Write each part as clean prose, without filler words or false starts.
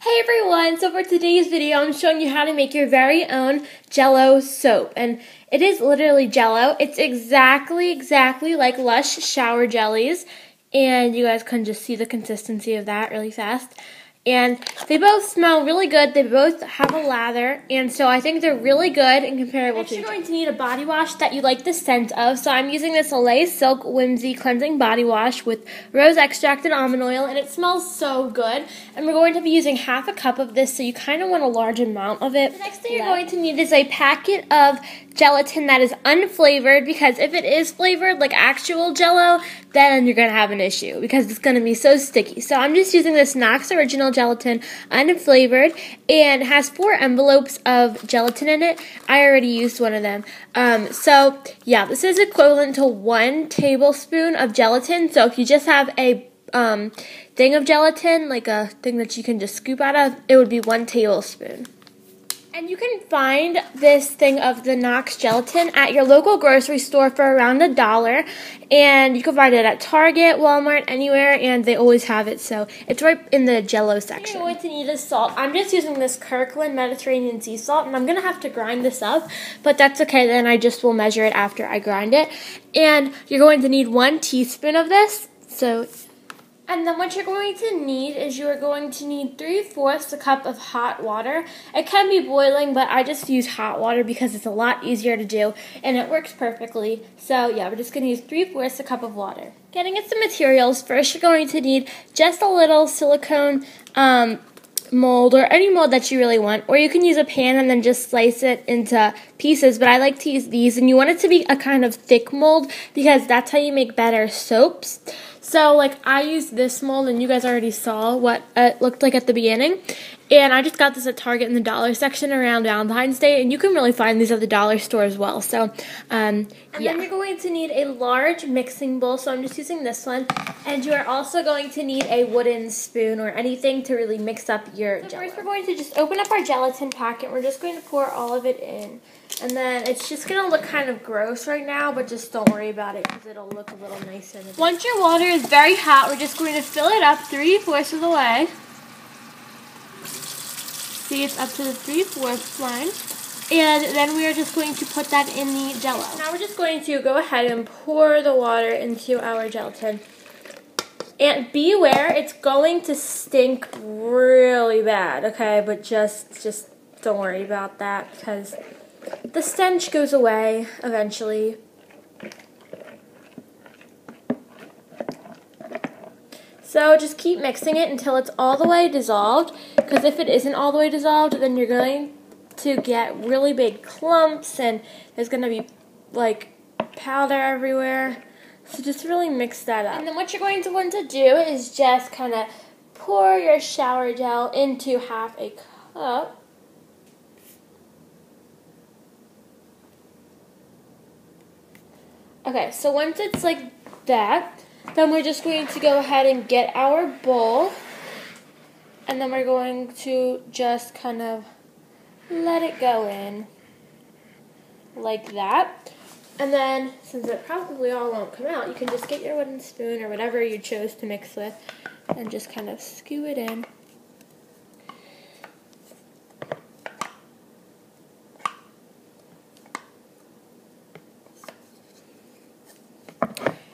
Hey everyone, so for today's video I'm showing you how to make your very own Jell-O soap, and it is literally Jell-O. It's exactly like Lush shower jellies, and you guys can just see the consistency of that really fast. And they both smell really good. They both have a lather, and so I think they're really good and comparable to each other. You're going to need a body wash that you like the scent of. So I'm using this Olay Silk Whimsy Cleansing Body Wash with rose extract and almond oil, and it smells so good. And we're going to be using half a cup of this, so you kind of want a large amount of it. The next thing you're going to need is a packet of gelatin that is unflavored, because if it is flavored like actual Jell-O, then you're going to have an issue because it's going to be so sticky. So I'm just using this Knox Original Gelatin unflavored, and it has 4 envelopes of gelatin in it. I already used one of them. So yeah, this is equivalent to 1 tablespoon of gelatin. So if you just have a thing of gelatin, like a thing that you can just scoop out of, it would be 1 tablespoon. And you can find this thing of the Knox gelatin at your local grocery store for around $1. And you can find it at Target, Walmart, anywhere, and they always have it. So it's right in the Jell-O section. You're going to need is salt. I'm just using this Kirkland Mediterranean sea salt, and I'm going to have to grind this up. But that's okay, then I just will measure it after I grind it. And you're going to need 1 teaspoon of this. And then what you're going to need is you're going to need 3/4 a cup of hot water. It can be boiling, but I just use hot water because it's a lot easier to do, and it works perfectly. So yeah, we're just going to use 3/4 a cup of water. Getting into the materials, first you're going to need just a little silicone mold, or any mold that you really want, or you can use a pan and then just slice it into pieces, but I like to use these, and you want it to be a kind of thick mold because that's how you make better soaps. So like I used this mold, and you guys already saw what it looked like at the beginning, and I just got this at Target in the dollar section around Valentine's Day, and you can really find these at the dollar store as well. So and then you're going to need a large mixing bowl, so I'm just using this one, and you are also going to need a wooden spoon or anything to really mix up your Jell-O. First we're going to just open up our gelatin packet. We're just going to pour all of it in, and then it's just going to look kind of gross right now, but just don't worry about it because it'll look a little nicer. Once your water is very hot, we're just going to fill it up 3/4 of the way. See, it's up to the 3/4 line. And then we are just going to put that in the Jell-O. Now we're just going to go ahead and pour the water into our gelatin. And beware, it's going to stink really bad, okay? But just don't worry about that because the stench goes away eventually. So just keep mixing it until it's all the way dissolved, because if it isn't all the way dissolved, then you're going to get really big clumps, and there's going to be like powder everywhere. So just really mix that up. And then what you're going to want to do is just kind of pour your shower gel into half a cup. Okay, so once it's like that, then we're just going to go ahead and get our bowl, and then we're going to just kind of let it go in like that. And then, since it probably all won't come out, you can just get your wooden spoon or whatever you chose to mix with and just kind of scoop it in.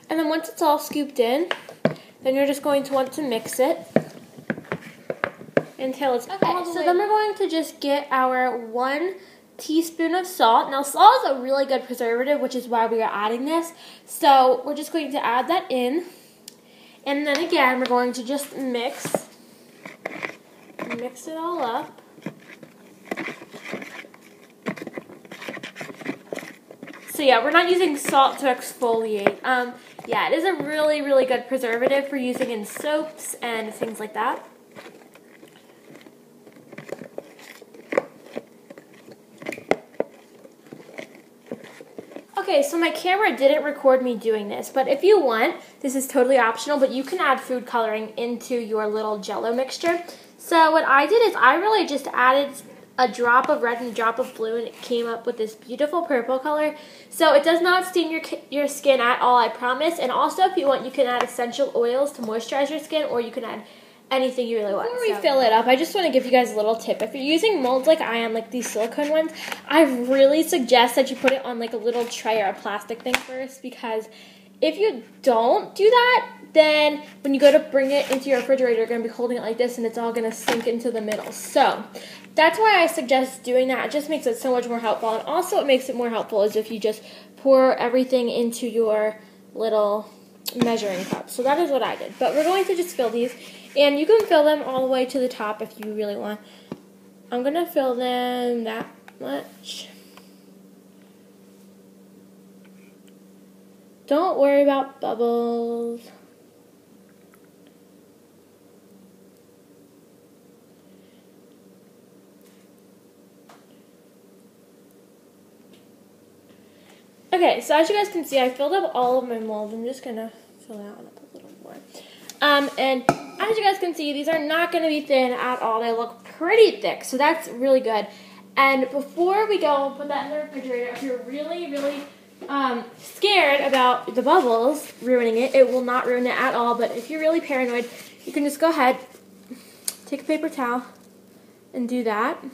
And then once it's all scooped in, then you're just going to want to mix it until it's all the way. So then we're going to just get our 1 teaspoon of salt. Now salt is a really good preservative, which is why we are adding this. So we're just going to add that in. And then again, we're going to just mix it all up. So yeah, we're not using salt to exfoliate. Yeah, it is a really good preservative for using in soaps and things like that. Okay, so my camera didn't record me doing this, but if you want, this is totally optional, but you can add food coloring into your little Jell-O mixture. So what I did is I really just added a drop of red and a drop of blue, and it came up with this beautiful purple color. So it does not stain your skin at all, I promise. And also, if you want, you can add essential oils to moisturize your skin, or you can add anything you really want. Before we fill it up, I just want to give you guys a little tip. If you're using molds like I am, like these silicone ones, I really suggest that you put it on like a little tray or a plastic thing first, because if you don't do that, then when you go to bring it into your refrigerator, you're going to be holding it like this and it's all going to sink into the middle. So that's why I suggest doing that. It just makes it so much more helpful. And also what makes it more helpful is if you just pour everything into your little measuring cup. So that is what I did. But we're going to just fill these. And you can fill them all the way to the top if you really want. I'm going to fill them that much. Don't worry about bubbles. Okay, so as you guys can see, I filled up all of my molds. I'm just going to fill that one up a little more. And as you guys can see, these are not going to be thin at all. They look pretty thick, so that's really good. And before we go put that in the refrigerator, if you're really, really scared about the bubbles ruining it, it will not ruin it at all. But if you're really paranoid, you can just go ahead, take a paper towel, and do that.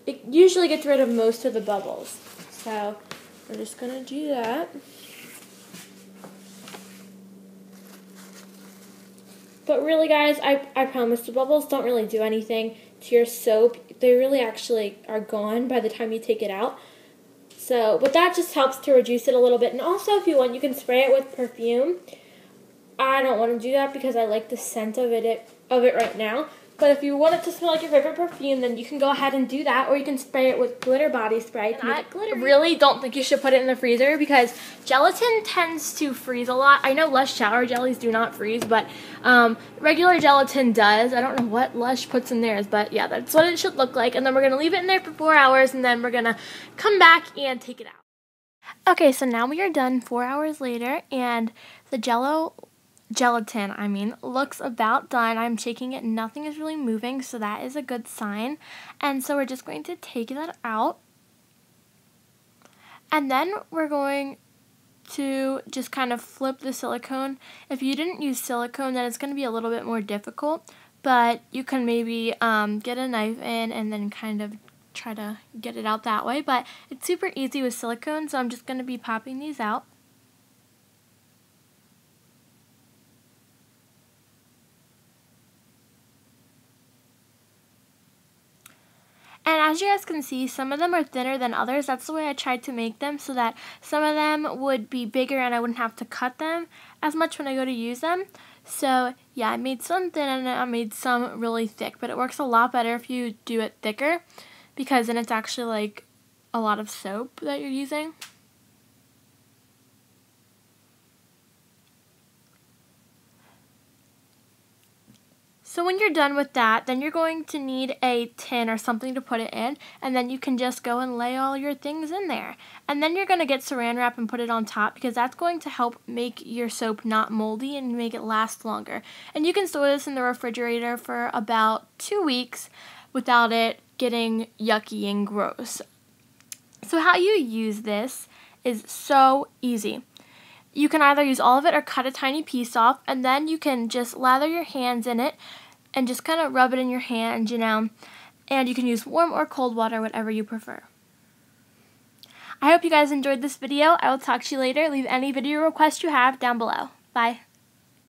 It usually gets rid of most of the bubbles. So we're just going to do that. But really, guys, I promise the bubbles don't really do anything to your soap. They really actually are gone by the time you take it out. So, but that just helps to reduce it a little bit. And also, if you want, you can spray it with perfume. I don't want to do that because I like the scent of it right now. But if you want it to smell like your favorite perfume, then you can go ahead and do that. Or you can spray it with glitter body spray to make it glittery. I really don't think you should put it in the freezer because gelatin tends to freeze a lot. I know Lush shower jellies do not freeze, but regular gelatin does. I don't know what Lush puts in theirs, but yeah, that's what it should look like. And then we're going to leave it in there for 4 hours, and then we're going to come back and take it out. Okay, so now we are done 4 hours later, and the gelatin, looks about done. I'm shaking it, nothing is really moving, so that is a good sign. And so we're just going to take that out. And then we're going to just kind of flip the silicone. If you didn't use silicone, then it's going to be a little bit more difficult, but you can maybe get a knife in and then kind of try to get it out that way. But it's super easy with silicone, so I'm just going to be popping these out. And as you guys can see, some of them are thinner than others. That's the way I tried to make them, so that some of them would be bigger and I wouldn't have to cut them as much when I go to use them. So yeah, I made some thin and I made some really thick, but it works a lot better if you do it thicker because then it's actually like a lot of soap that you're using. So when you're done with that, then you're going to need a tin or something to put it in, and then you can just go and lay all your things in there. And then you're going to get saran wrap and put it on top because that's going to help make your soap not moldy and make it last longer. And you can store this in the refrigerator for about 2 weeks without it getting yucky and gross. So how you use this is so easy. You can either use all of it or cut a tiny piece off, and then you can just lather your hands in it and just kind of rub it in your hand, and you can use warm or cold water, whatever you prefer. I hope you guys enjoyed this video. I will talk to you later. Leave any video requests you have down below. Bye.